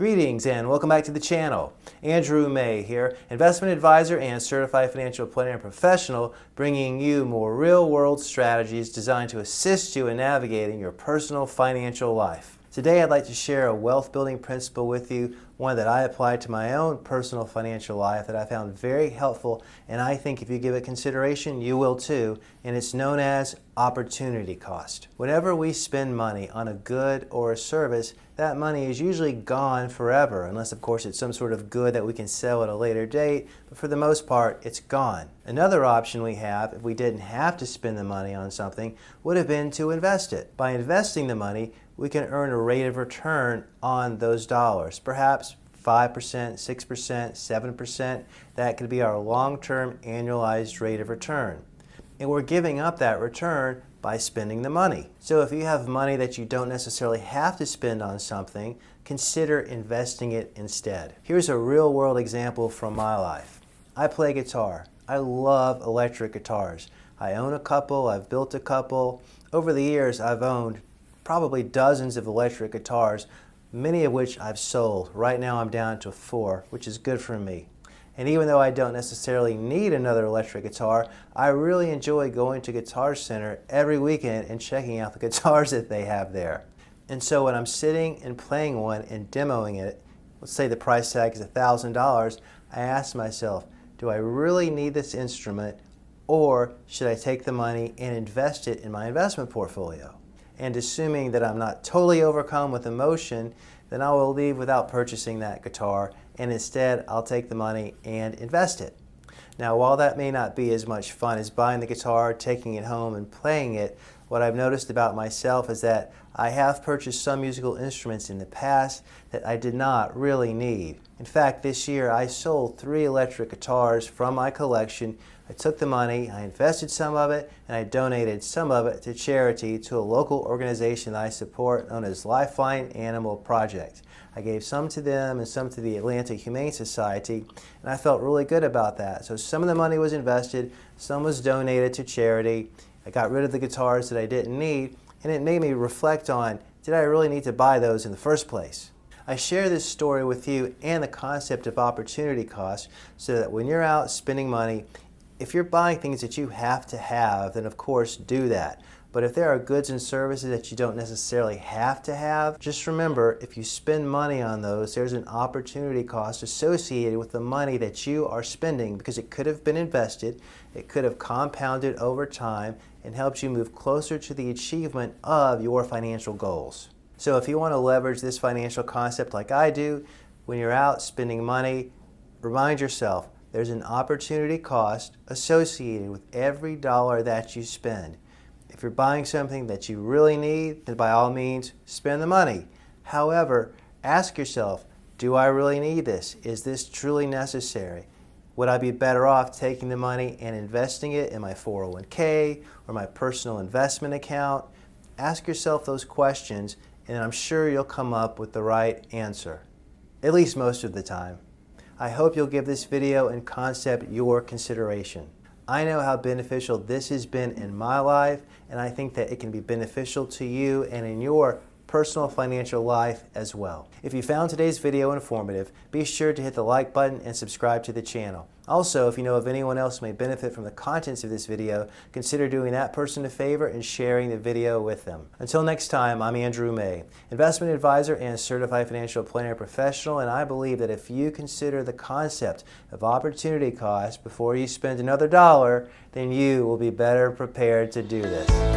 Greetings and welcome back to the channel. Andrew May here, investment advisor and certified financial planner and professional, bringing you more real-world strategies designed to assist you in navigating your personal financial life. Today I'd like to share a wealth building principle with you, one that I applied to my own personal financial life that I found very helpful, and I think if you give it consideration, you will too, and it's known as opportunity cost. Whenever we spend money on a good or a service, that money is usually gone forever, unless of course it's some sort of good that we can sell at a later date, but for the most part, it's gone. Another option we have, if we didn't have to spend the money on something, would have been to invest it. By investing the money, we can earn a rate of return on those dollars, perhaps 5%, 6%, 7%. That could be our long-term annualized rate of return. And we're giving up that return by spending the money. So if you have money that you don't necessarily have to spend on something, consider investing it instead. Here's a real-world example from my life. I play guitar. I love electric guitars. I own a couple, I've built a couple. Over the years, I've owned probably dozens of electric guitars, many of which I've sold. Right now I'm down to 4, which is good for me. And even though I don't necessarily need another electric guitar, I really enjoy going to Guitar Center every weekend and checking out the guitars that they have there. And so when I'm sitting and playing one and demoing it, let's say the price tag is $1,000, I ask myself, do I really need this instrument, or should I take the money and invest it in my investment portfolio? And assuming that I'm not totally overcome with emotion, then I will leave without purchasing that guitar, and instead I'll take the money and invest it. Now, while that may not be as much fun as buying the guitar, taking it home and playing it, what I've noticed about myself is that I have purchased some musical instruments in the past that I did not really need. In fact, this year I sold 3 electric guitars from my collection. I took the money, I invested some of it, and I donated some of it to charity to a local organization that I support known as Lifeline Animal Project. I gave some to them and some to the Atlanta Humane Society, and I felt really good about that. So some of the money was invested, some was donated to charity. I got rid of the guitars that I didn't need, and it made me reflect on, did I really need to buy those in the first place? I share this story with you and the concept of opportunity cost so that when you're out spending money, if you're buying things that you have to have, then of course do that. But if there are goods and services that you don't necessarily have to have, just remember, if you spend money on those, there's an opportunity cost associated with the money that you are spending, because it could have been invested, it could have compounded over time and helped you move closer to the achievement of your financial goals. So if you want to leverage this financial concept like I do, when you're out spending money, remind yourself there's an opportunity cost associated with every dollar that you spend. If you're buying something that you really need, then by all means, spend the money. However, ask yourself, do I really need this? Is this truly necessary? Would I be better off taking the money and investing it in my 401k or my personal investment account? Ask yourself those questions, and I'm sure you'll come up with the right answer, at least most of the time. I hope you'll give this video and concept your consideration. I know how beneficial this has been in my life, and I think that it can be beneficial to you and in your personal financial life as well. If you found today's video informative, be sure to hit the like button and subscribe to the channel. Also, if you know of anyone else who may benefit from the contents of this video, consider doing that person a favor and sharing the video with them. Until next time, I'm Andrew May, investment advisor and certified financial planner professional, and I believe that if you consider the concept of opportunity cost before you spend another dollar, then you will be better prepared to do this.